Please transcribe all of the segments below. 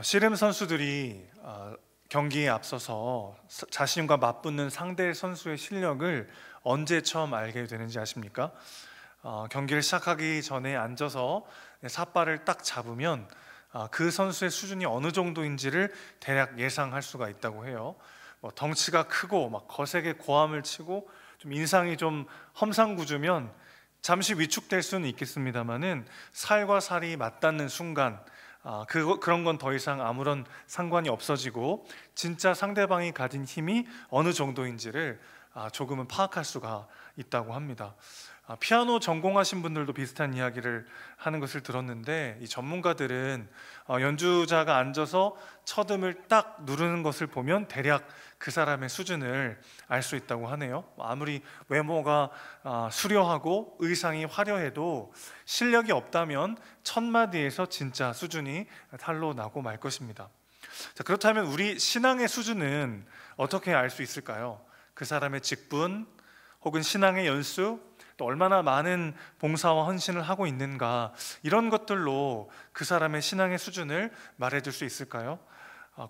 씨름 선수들이 경기에 앞서서 자신과 맞붙는 상대 선수의 실력을 언제 처음 알게 되는지 아십니까? 경기를 시작하기 전에 앉아서 삿발을 딱 잡으면 그 선수의 수준이 어느 정도인지를 대략 예상할 수가 있다고 해요. 덩치가 크고 막 거세게 고함을 치고 좀 인상이 좀 험상궂으면 잠시 위축될 수는 있겠습니다만은 살과 살이 맞닿는 순간 그런 건 더 이상 아무런 상관이 없어지고 진짜 상대방이 가진 힘이 어느 정도인지를 조금은 파악할 수가 있다고 합니다. 피아노 전공하신 분들도 비슷한 이야기를 하는 것을 들었는데, 이 전문가들은 연주자가 앉아서 첫음을 딱 누르는 것을 보면 대략 그 사람의 수준을 알 수 있다고 하네요. 아무리 외모가 수려하고 의상이 화려해도 실력이 없다면 첫 마디에서 진짜 수준이 탄로 나고 말 것입니다. 자, 그렇다면 우리 신앙의 수준은 어떻게 알 수 있을까요? 그 사람의 직분 혹은 신앙의 연수, 또 얼마나 많은 봉사와 헌신을 하고 있는가, 이런 것들로 그 사람의 신앙의 수준을 말해줄 수 있을까요?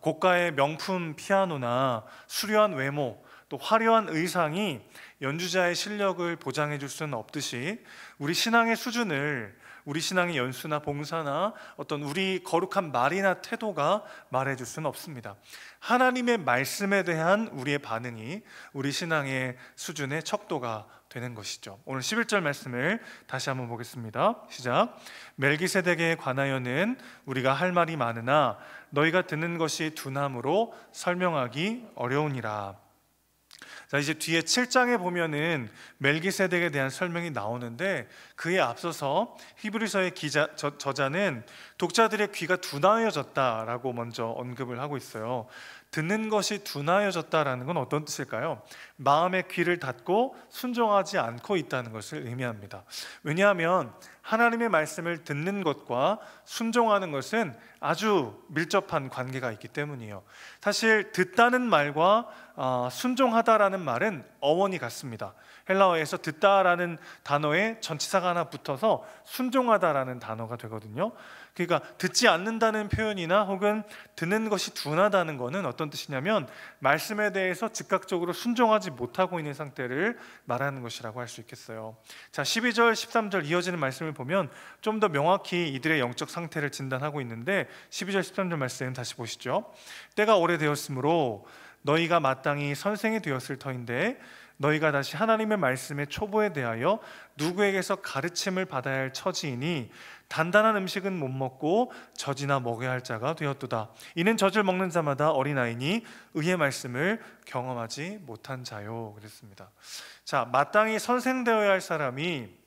고가의 명품 피아노나 수려한 외모, 또 화려한 의상이 연주자의 실력을 보장해 줄 수는 없듯이 우리 신앙의 수준을 우리 신앙의 연수나 봉사나 어떤 우리 거룩한 말이나 태도가 말해줄 수는 없습니다. 하나님의 말씀에 대한 우리의 반응이 우리 신앙의 수준의 척도가 되는 것이죠. 오늘 11절 말씀을 다시 한번 보겠습니다. 시작. 멜기세덱에 관하여는 우리가 할 말이 많으나 너희가 듣는 것이 둔함으로 설명하기 어려우니라. 자, 이제 뒤에 7장에 보면은 멜기세덱에 대한 설명이 나오는데, 그에 앞서서 히브리서의 저자는 독자들의 귀가 둔하여졌다라고 먼저 언급을 하고 있어요. 듣는 것이 둔하여졌다라는 건 어떤 뜻일까요? 마음의 귀를 닫고 순종하지 않고 있다는 것을 의미합니다. 왜냐하면 하나님의 말씀을 듣는 것과 순종하는 것은 아주 밀접한 관계가 있기 때문이에요. 사실 듣다는 말과 순종하다라는 말은 어원이 같습니다. 헬라어에서 듣다라는 단어에 전치사가 하나 붙어서 순종하다라는 단어가 되거든요. 그러니까 듣지 않는다는 표현이나 혹은 듣는 것이 둔하다는 것은 어떤 뜻이냐면 말씀에 대해서 즉각적으로 순종하지 못하고 있는 상태를 말하는 것이라고 할 수 있겠어요. 자, 12절 13절 이어지는 말씀을 보면 좀 더 명확히 이들의 영적 상태를 진단하고 있는데, 12절 13절 말씀 다시 보시죠. 때가 오래되었으므로 너희가 마땅히 선생이 되었을 터인데 너희가 다시 하나님의 말씀의 초보에 대하여 누구에게서 가르침을 받아야 할 처지이니 단단한 음식은 못 먹고 젖이나 먹어야 할 자가 되었도다. 이는 젖을 먹는 자마다 어린아이니 의의 말씀을 경험하지 못한 자요. 그랬습니다. 자, 마땅히 선생되어야 할 사람이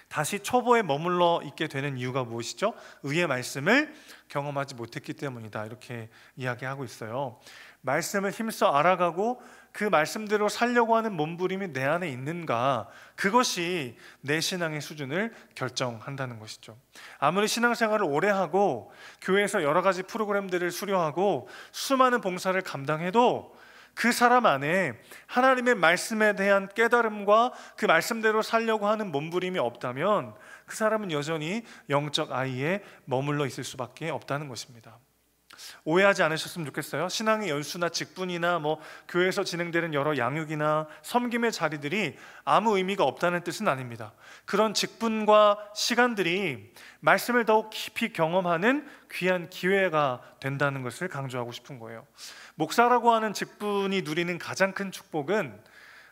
다시 초보에 머물러 있게 되는 이유가 무엇이죠? 의의 말씀을 경험하지 못했기 때문이다, 이렇게 이야기하고 있어요. 말씀을 힘써 알아가고 그 말씀대로 살려고 하는 몸부림이 내 안에 있는가, 그것이 내 신앙의 수준을 결정한다는 것이죠. 아무리 신앙생활을 오래 하고 교회에서 여러 가지 프로그램들을 수료하고 수많은 봉사를 감당해도 그 사람 안에 하나님의 말씀에 대한 깨달음과 그 말씀대로 살려고 하는 몸부림이 없다면 그 사람은 여전히 영적 아이에 머물러 있을 수밖에 없다는 것입니다. 오해하지 않으셨으면 좋겠어요. 신앙의 연수나 직분이나 교회에서 진행되는 여러 양육이나 섬김의 자리들이 아무 의미가 없다는 뜻은 아닙니다. 그런 직분과 시간들이 말씀을 더욱 깊이 경험하는 귀한 기회가 된다는 것을 강조하고 싶은 거예요. 목사라고 하는 직분이 누리는 가장 큰 축복은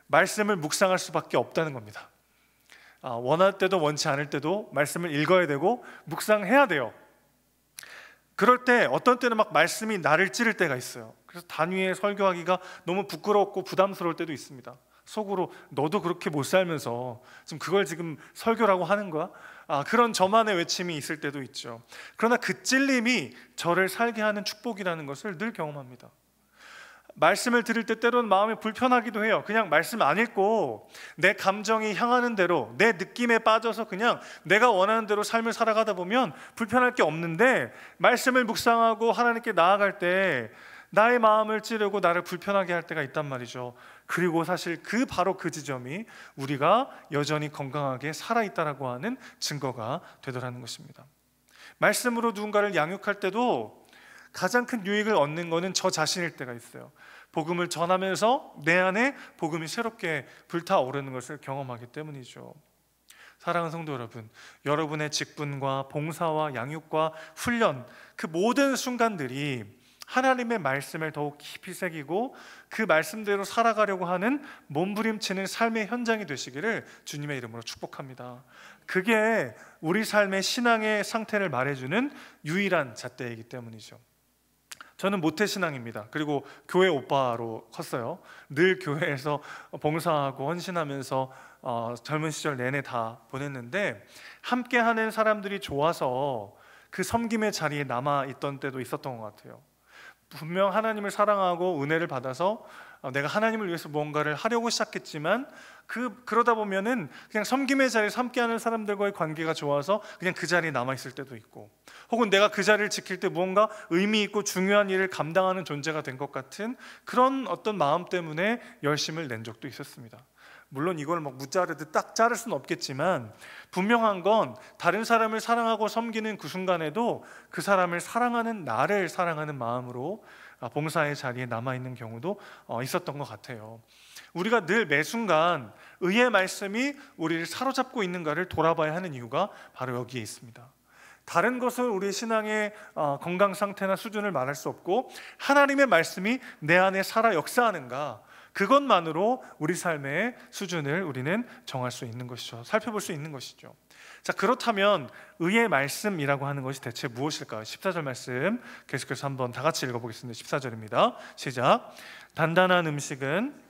말씀을 묵상할 수밖에 없다는 겁니다. 원할 때도 원치 않을 때도 말씀을 읽어야 되고 묵상해야 돼요. 그럴 때 어떤 때는 막 말씀이 나를 찌를 때가 있어요. 그래서 단위에 설교하기가 너무 부끄럽고 부담스러울 때도 있습니다. 속으로 너도 그렇게 못 살면서 그걸 지금 설교라고 하는 거야? 그런 저만의 외침이 있을 때도 있죠. 그러나 그 찔림이 저를 살게 하는 축복이라는 것을 늘 경험합니다. 말씀을 들을 때 때로는 마음이 불편하기도 해요. 그냥 말씀 안 읽고 내 감정이 향하는 대로 내 느낌에 빠져서 그냥 내가 원하는 대로 삶을 살아가다 보면 불편할 게 없는데, 말씀을 묵상하고 하나님께 나아갈 때 나의 마음을 찌르고 나를 불편하게 할 때가 있단 말이죠. 그리고 사실 바로 그 지점이 우리가 여전히 건강하게 살아있다라고 하는 증거가 되더라는 것입니다. 말씀으로 누군가를 양육할 때도 가장 큰 유익을 얻는 거는 저 자신일 때가 있어요. 복음을 전하면서 내 안에 복음이 새롭게 불타오르는 것을 경험하기 때문이죠. 사랑하는 성도 여러분, 여러분의 직분과 봉사와 양육과 훈련, 그 모든 순간들이 하나님의 말씀을 더욱 깊이 새기고 그 말씀대로 살아가려고 하는 몸부림치는 삶의 현장이 되시기를 주님의 이름으로 축복합니다. 그게 우리 삶의 신앙의 상태를 말해주는 유일한 잣대이기 때문이죠. 저는 모태신앙입니다. 그리고 교회 오빠로 컸어요. 늘 교회에서 봉사하고 헌신하면서 젊은 시절 내내 다 보냈는데, 함께하는 사람들이 좋아서 그 섬김의 자리에 남아있던 때도 있었던 것 같아요. 분명 하나님을 사랑하고 은혜를 받아서 내가 하나님을 위해서 무언가를 하려고 시작했지만 그러다 보면은 그냥 섬김의 자리에서 함께하는 사람들과의 관계가 좋아서 그냥 그 자리에 남아있을 때도 있고, 혹은 내가 그 자리를 지킬 때 무언가 의미 있고 중요한 일을 감당하는 존재가 된 것 같은 그런 어떤 마음 때문에 열심을 낸 적도 있었습니다. 물론 이걸 막 무자르듯 딱 자를 수는 없겠지만, 분명한 건 다른 사람을 사랑하고 섬기는 그 순간에도 그 사람을 사랑하는 나를 사랑하는 마음으로 봉사의 자리에 남아있는 경우도 있었던 것 같아요. 우리가 늘 매 순간 의의 말씀이 우리를 사로잡고 있는가를 돌아봐야 하는 이유가 바로 여기에 있습니다. 다른 것은 우리의 신앙의 건강 상태나 수준을 말할 수 없고, 하나님의 말씀이 내 안에 살아 역사하는가, 그것만으로 우리 삶의 수준을 우리는 정할 수 있는 것이죠. 살펴볼 수 있는 것이죠. 자, 그렇다면 의의 말씀이라고 하는 것이 대체 무엇일까요? 14절 말씀 계속해서 한번 다 같이 읽어보겠습니다. 14절입니다. 시작. 단단한 음식은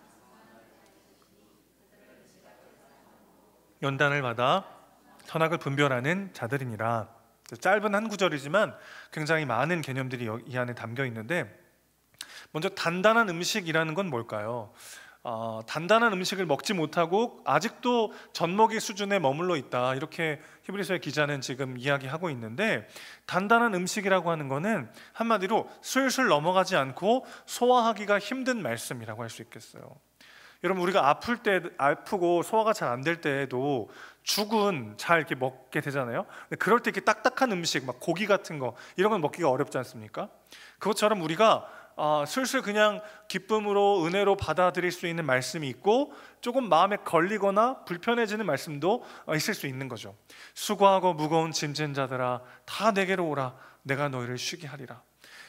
연단을 받아 선악을 분별하는 자들이니라. 짧은 한 구절이지만 굉장히 많은 개념들이 이 안에 담겨 있는데, 먼저 단단한 음식이라는 건 뭘까요? 단단한 음식을 먹지 못하고 아직도 젖먹이 수준에 머물러 있다, 이렇게 히브리서의 기자는 지금 이야기하고 있는데, 단단한 음식이라고 하는 것은 한마디로 술술 넘어가지 않고 소화하기가 힘든 말씀이라고 할 수 있겠어요. 여러분, 우리가 아프고 소화가 잘 안 될 때에도 죽은 잘 이렇게 먹게 되잖아요. 근데 그럴 때 이렇게 딱딱한 음식, 막 고기 같은 거, 이런 건 먹기가 어렵지 않습니까? 그것처럼 우리가 슬슬 그냥 기쁨으로 은혜로 받아들일 수 있는 말씀이 있고, 조금 마음에 걸리거나 불편해지는 말씀도 있을 수 있는 거죠. 수고하고 무거운 짐진 자들아 다 내게로 오라, 내가 너희를 쉬게 하리라.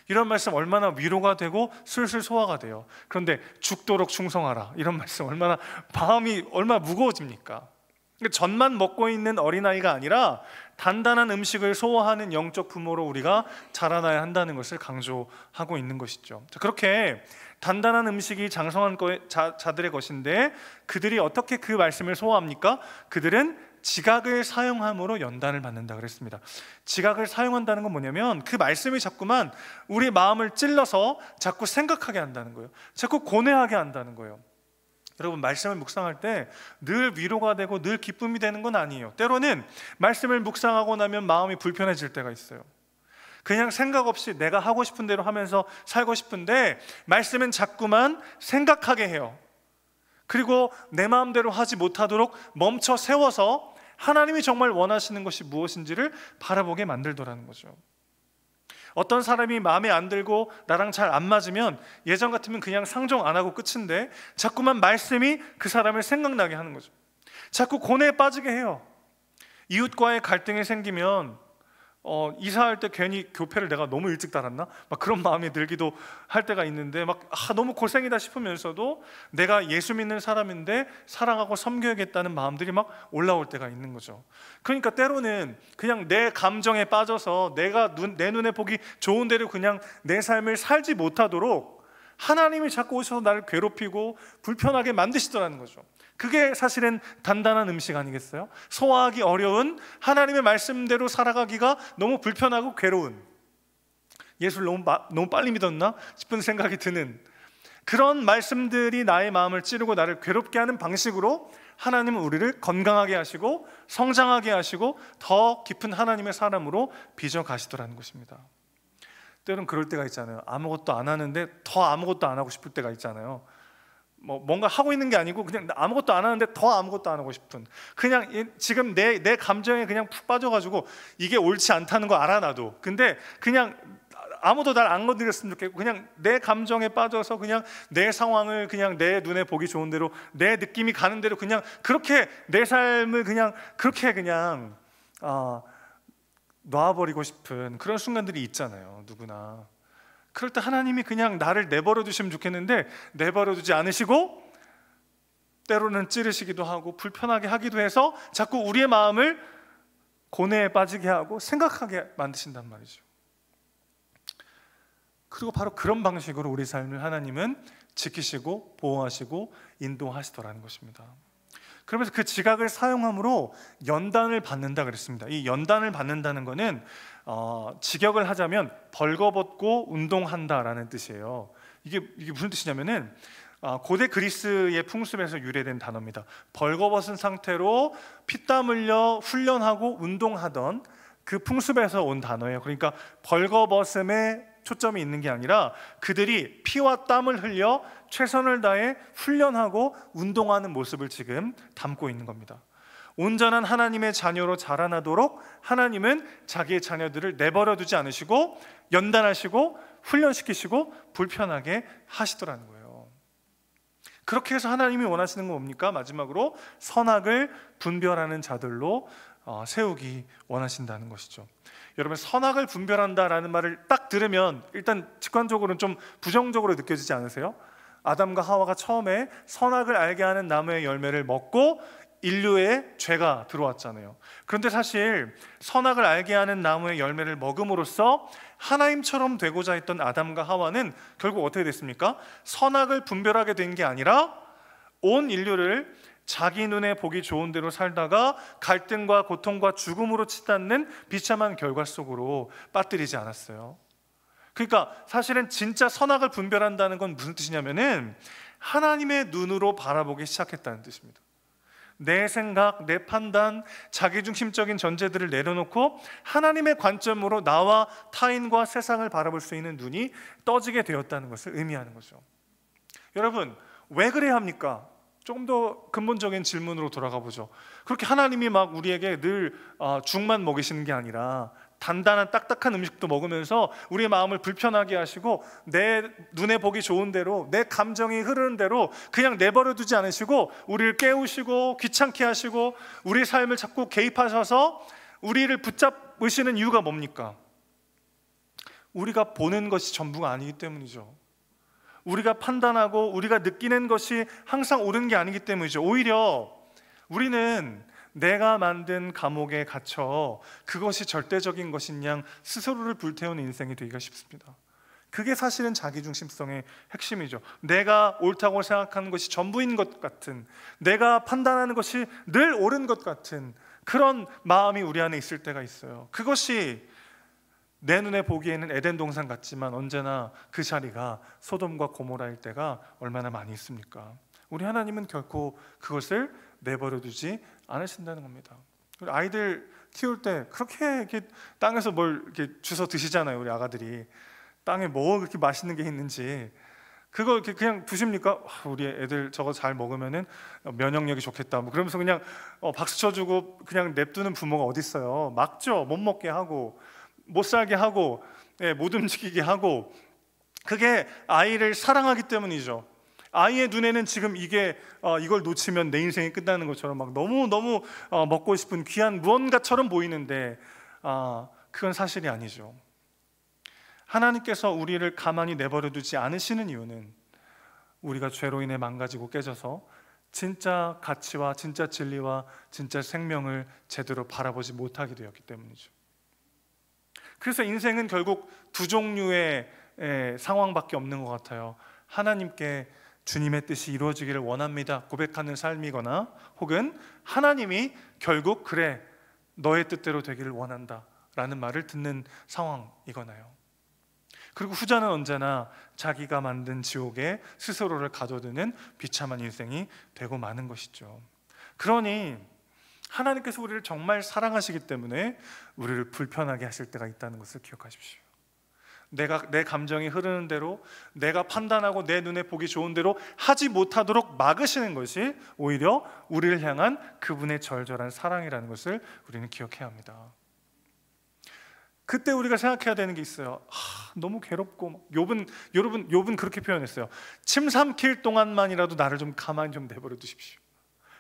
이런 말씀 얼마나 위로가 되고 슬슬 소화가 돼요. 그런데 죽도록 충성하라, 이런 말씀 마음이 얼마나 무거워집니까? 젖만 먹고 있는 어린아이가 아니라 단단한 음식을 소화하는 영적 부모로 우리가 자라나야 한다는 것을 강조하고 있는 것이죠. 그렇게 단단한 음식이 장성한 자들의 것인데, 그들이 어떻게 그 말씀을 소화합니까? 그들은 지각을 사용함으로 연단을 받는다 그랬습니다. 지각을 사용한다는 건 뭐냐면, 그 말씀이 자꾸만 우리 마음을 찔러서 자꾸 생각하게 한다는 거예요. 자꾸 고뇌하게 한다는 거예요. 여러분, 말씀을 묵상할 때 늘 위로가 되고 늘 기쁨이 되는 건 아니에요. 때로는 말씀을 묵상하고 나면 마음이 불편해질 때가 있어요. 그냥 생각 없이 내가 하고 싶은 대로 하면서 살고 싶은데, 말씀은 자꾸만 생각하게 해요. 그리고 내 마음대로 하지 못하도록 멈춰 세워서 하나님이 정말 원하시는 것이 무엇인지를 바라보게 만들더라는 거죠. 어떤 사람이 마음에 안 들고 나랑 잘 안 맞으면 예전 같으면 그냥 상종 안 하고 끝인데, 자꾸만 말씀이 그 사람을 생각나게 하는 거죠. 자꾸 고뇌에 빠지게 해요. 이웃과의 갈등이 생기면 이사할 때 괜히 교회를 내가 너무 일찍 달았나? 막 그런 마음이 들기도 할 때가 있는데, 너무 고생이다 싶으면서도 내가 예수 믿는 사람인데 사랑하고 섬겨야겠다는 마음들이 막 올라올 때가 있는 거죠. 그러니까 때로는 그냥 내 감정에 빠져서 내 눈에 보기 좋은 대로 그냥 내 삶을 살지 못하도록 하나님이 자꾸 오셔서 나를 괴롭히고 불편하게 만드시더라는 거죠. 그게 사실은 단단한 음식 아니겠어요? 소화하기 어려운 하나님의 말씀대로 살아가기가 너무 불편하고 괴로운, 예수를 너무 빨리 믿었나 싶은 생각이 드는 그런 말씀들이 나의 마음을 찌르고 나를 괴롭게 하는 방식으로 하나님은 우리를 건강하게 하시고 성장하게 하시고 더 깊은 하나님의 사람으로 빚어 가시더라는 것입니다. 때로는 그럴 때가 있잖아요. 아무것도 안 하는데 더 아무것도 안 하고 싶을 때가 있잖아요. 뭔가 하고 있는 게 아니고 그냥 아무것도 안 하는데 더 아무것도 안 하고 싶은, 그냥 지금 내 감정에 그냥 푹 빠져가지고 이게 옳지 않다는 거 알아 나도. 근데 그냥 아무도 날 안 건드렸으면 좋겠고 그냥 내 감정에 빠져서 그냥 내 상황을 그냥 내 눈에 보기 좋은 대로 내 느낌이 가는 대로 그냥 그렇게 내 삶을 그냥 그렇게 그냥 놔버리고 싶은 그런 순간들이 있잖아요, 누구나. 그럴 때 하나님이 그냥 나를 내버려 두시면 좋겠는데 내버려 두지 않으시고 때로는 찌르시기도 하고 불편하게 하기도 해서 자꾸 우리의 마음을 고뇌에 빠지게 하고 생각하게 만드신단 말이죠. 그리고 바로 그런 방식으로 우리 삶을 하나님은 지키시고 보호하시고 인도하시더라는 것입니다. 그러면서 그 지각을 사용함으로 연단을 받는다 그랬습니다. 이 연단을 받는다는 것은 직역을 하자면 벌거벗고 운동한다라는 뜻이에요. 이게 무슨 뜻이냐면은 고대 그리스의 풍습에서 유래된 단어입니다. 벌거벗은 상태로 피땀 흘려 훈련하고 운동하던 그 풍습에서 온 단어예요. 그러니까 벌거벗음에 초점이 있는 게 아니라 그들이 피와 땀을 흘려 최선을 다해 훈련하고 운동하는 모습을 지금 담고 있는 겁니다. 온전한 하나님의 자녀로 자라나도록 하나님은 자기의 자녀들을 내버려 두지 않으시고 연단하시고 훈련시키시고 불편하게 하시더라는 거예요. 그렇게 해서 하나님이 원하시는 건 뭡니까? 마지막으로 선악을 분별하는 자들로 세우기 원하신다는 것이죠. 여러분, 선악을 분별한다라는 말을 딱 들으면 일단 직관적으로는 좀 부정적으로 느껴지지 않으세요? 아담과 하와가 처음에 선악을 알게 하는 나무의 열매를 먹고 인류의 죄가 들어왔잖아요. 그런데 사실 선악을 알게 하는 나무의 열매를 먹음으로써 하나님처럼 되고자 했던 아담과 하와는 결국 어떻게 됐습니까? 선악을 분별하게 된 게 아니라 온 인류를 자기 눈에 보기 좋은 대로 살다가 갈등과 고통과 죽음으로 치닫는 비참한 결과 속으로 빠뜨리지 않았어요. 그러니까 사실은 진짜 선악을 분별한다는 건 무슨 뜻이냐면은 하나님의 눈으로 바라보기 시작했다는 뜻입니다. 내 생각, 내 판단, 자기중심적인 전제들을 내려놓고 하나님의 관점으로 나와 타인과 세상을 바라볼 수 있는 눈이 떠지게 되었다는 것을 의미하는 거죠. 여러분, 왜 그래야 합니까? 조금 더 근본적인 질문으로 돌아가 보죠. 그렇게 하나님이 막 우리에게 늘 죽만 먹이시는 게 아니라 단단한 딱딱한 음식도 먹으면서 우리의 마음을 불편하게 하시고 내 눈에 보기 좋은 대로 내 감정이 흐르는 대로 그냥 내버려 두지 않으시고 우리를 깨우시고 귀찮게 하시고 우리의 삶을 자꾸 개입하셔서 우리를 붙잡으시는 이유가 뭡니까? 우리가 보는 것이 전부가 아니기 때문이죠. 우리가 판단하고 우리가 느끼는 것이 항상 옳은 게 아니기 때문이죠. 오히려 우리는 내가 만든 감옥에 갇혀 그것이 절대적인 것인 양 스스로를 불태우는 인생이 되기가 쉽습니다. 그게 사실은 자기중심성의 핵심이죠. 내가 옳다고 생각하는 것이 전부인 것 같은, 내가 판단하는 것이 늘 옳은 것 같은 그런 마음이 우리 안에 있을 때가 있어요. 그것이 내 눈에 보기에는 에덴 동산 같지만 언제나 그 자리가 소돔과 고모라일 때가 얼마나 많이 있습니까? 우리 하나님은 결코 그것을 내버려 두지 않으신다는 겁니다. 아이들 키울 때 그렇게 이렇게 땅에서 뭘 이렇게 주워 드시잖아요. 우리 아가들이 땅에 뭐 그렇게 맛있는 게 있는지 그거 이렇게 그냥 두십니까? 우리 애들 저거 잘 먹으면은 면역력이 좋겠다. 뭐 그러면서 그냥 박수 쳐주고 그냥 냅두는 부모가 어디 있어요? 막죠. 못 먹게 하고 못 살게 하고 못 움직이게 하고 그게 아이를 사랑하기 때문이죠. 아이의 눈에는 지금 이걸 놓치면 내 인생이 끝나는 것처럼 막 너무 먹고 싶은 귀한 무언가처럼 보이는데 그건 사실이 아니죠. 하나님께서 우리를 가만히 내버려 두지 않으시는 이유는 우리가 죄로 인해 망가지고 깨져서 진짜 가치와 진짜 진리와 진짜 생명을 제대로 바라보지 못하게 되었기 때문이죠. 그래서 인생은 결국 두 종류의 상황밖에 없는 것 같아요. 하나님께 주님의 뜻이 이루어지기를 원합니다 고백하는 삶이거나 혹은 하나님이 결국 그래 너의 뜻대로 되기를 원한다 라는 말을 듣는 상황이거나요. 그리고 후자는 언제나 자기가 만든 지옥에 스스로를 가둬두는 비참한 인생이 되고 마는 것이죠. 그러니 하나님께서 우리를 정말 사랑하시기 때문에 우리를 불편하게 하실 때가 있다는 것을 기억하십시오. 내 감정이 흐르는 대로 내가 판단하고 내 눈에 보기 좋은 대로 하지 못하도록 막으시는 것이 오히려 우리를 향한 그분의 절절한 사랑이라는 것을 우리는 기억해야 합니다. 그때 우리가 생각해야 되는 게 있어요. 너무 괴롭고 욥은 그렇게 표현했어요. 침 삼킬 동안만이라도 나를 좀 가만히 좀 내버려 두십시오.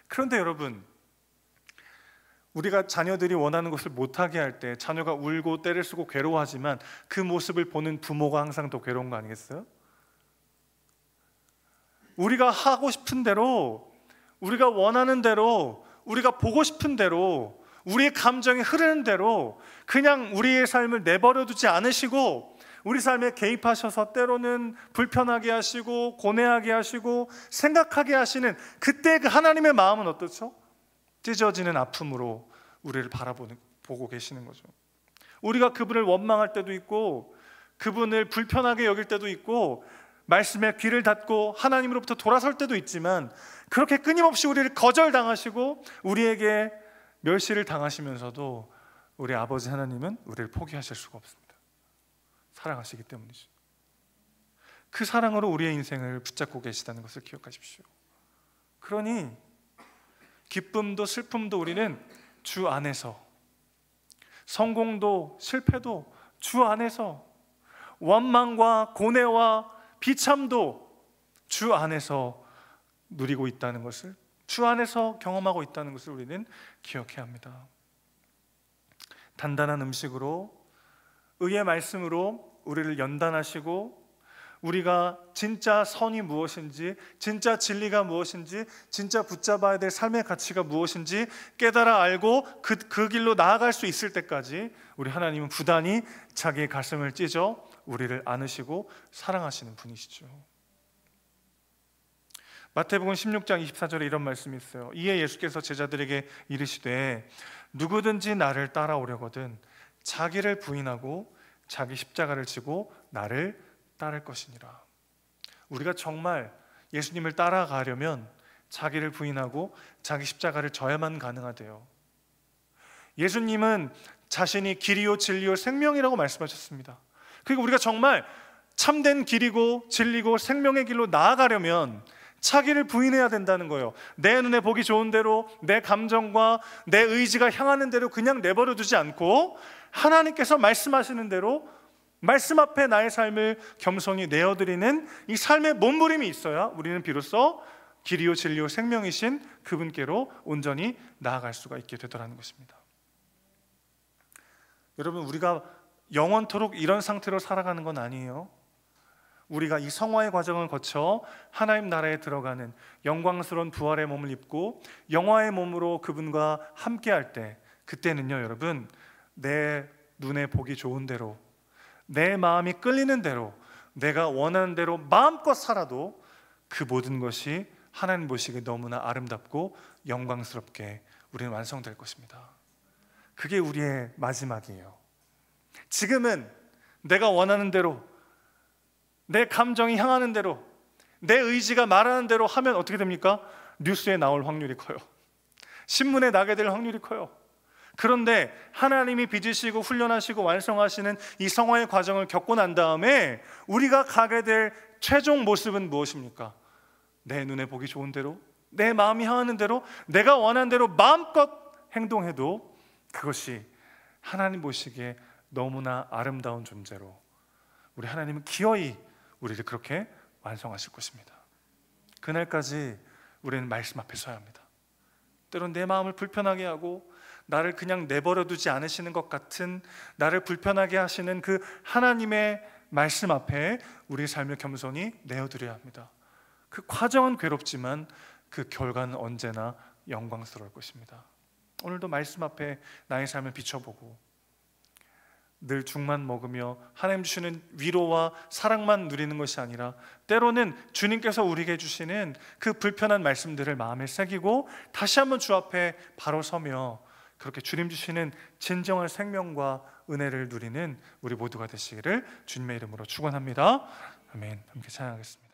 그런데 여러분, 우리가 자녀들이 원하는 것을 못하게 할 때 자녀가 울고 떼를 쓰고 괴로워하지만 그 모습을 보는 부모가 항상 더 괴로운 거 아니겠어요? 우리가 하고 싶은 대로, 우리가 원하는 대로, 우리가 보고 싶은 대로, 우리의 감정이 흐르는 대로 그냥 우리의 삶을 내버려 두지 않으시고 우리 삶에 개입하셔서 때로는 불편하게 하시고 고뇌하게 하시고 생각하게 하시는 그때 그 하나님의 마음은 어떻죠? 찢어지는 아픔으로 우리를 보고 계시는 거죠. 우리가 그분을 원망할 때도 있고 그분을 불편하게 여길 때도 있고 말씀에 귀를 닫고 하나님으로부터 돌아설 때도 있지만 그렇게 끊임없이 우리를 거절당하시고 우리에게 멸시를 당하시면서도 우리 아버지 하나님은 우리를 포기하실 수가 없습니다. 사랑하시기 때문이죠. 그 사랑으로 우리의 인생을 붙잡고 계시다는 것을 기억하십시오. 그러니 기쁨도 슬픔도 우리는 주 안에서, 성공도 실패도 주 안에서, 원망과 고뇌와 비참도 주 안에서 누리고 있다는 것을, 주 안에서 경험하고 있다는 것을 우리는 기억해야 합니다. 단단한 음식으로, 의의 말씀으로 우리를 연단하시고 우리가 진짜 선이 무엇인지, 진짜 진리가 무엇인지, 진짜 붙잡아야 될 삶의 가치가 무엇인지 깨달아 알고 그 길로 나아갈 수 있을 때까지 우리 하나님은 부단히 자기의 가슴을 찢어 우리를 안으시고 사랑하시는 분이시죠. 마태복음 16장 24절에 이런 말씀이 있어요. 이에 예수께서 제자들에게 이르시되 누구든지 나를 따라오려거든 자기를 부인하고 자기 십자가를 지고 나를 따를 것이니라. 우리가 정말 예수님을 따라가려면 자기를 부인하고 자기 십자가를 져야만 가능하대요. 예수님은 자신이 길이요 진리요 생명이라고 말씀하셨습니다. 그리고 우리가 정말 참된 길이고 진리고 생명의 길로 나아가려면 자기를 부인해야 된다는 거예요. 내 눈에 보기 좋은 대로 내 감정과 내 의지가 향하는 대로 그냥 내버려 두지 않고 하나님께서 말씀하시는 대로 말씀 앞에 나의 삶을 겸손히 내어드리는 이 삶의 몸부림이 있어야 우리는 비로소 길이요 진리요 생명이신 그분께로 온전히 나아갈 수가 있게 되더라는 것입니다. 여러분, 우리가 영원토록 이런 상태로 살아가는 건 아니에요. 우리가 이 성화의 과정을 거쳐 하나님 나라에 들어가는 영광스러운 부활의 몸을 입고 영화의 몸으로 그분과 함께할 때, 그때는요 여러분, 내 눈에 보기 좋은 대로, 내 마음이 끌리는 대로, 내가 원하는 대로 마음껏 살아도 그 모든 것이 하나님 보시기에 너무나 아름답고 영광스럽게 우리는 완성될 것입니다. 그게 우리의 마지막이에요. 지금은 내가 원하는 대로, 내 감정이 향하는 대로, 내 의지가 말하는 대로 하면 어떻게 됩니까? 뉴스에 나올 확률이 커요. 신문에 나게 될 확률이 커요. 그런데 하나님이 빚으시고 훈련하시고 완성하시는 이 성화의 과정을 겪고 난 다음에 우리가 가게 될 최종 모습은 무엇입니까? 내 눈에 보기 좋은 대로, 내 마음이 향하는 대로, 내가 원하는 대로 마음껏 행동해도 그것이 하나님 보시기에 너무나 아름다운 존재로 우리 하나님은 기어이 우리를 그렇게 완성하실 것입니다. 그날까지 우리는 말씀 앞에 서야 합니다. 때론 내 마음을 불편하게 하고 나를 그냥 내버려 두지 않으시는 것 같은, 나를 불편하게 하시는 그 하나님의 말씀 앞에 우리의 삶을 겸손히 내어드려야 합니다. 그 과정은 괴롭지만 그 결과는 언제나 영광스러울 것입니다. 오늘도 말씀 앞에 나의 삶을 비춰보고 늘 죽만 먹으며 하나님 주시는 위로와 사랑만 누리는 것이 아니라 때로는 주님께서 우리에게 주시는 그 불편한 말씀들을 마음에 새기고 다시 한번 주 앞에 바로 서며 그렇게 주님 주시는 진정한 생명과 은혜를 누리는 우리 모두가 되시기를 주님의 이름으로 축원합니다. 아멘. 함께 찬양하겠습니다.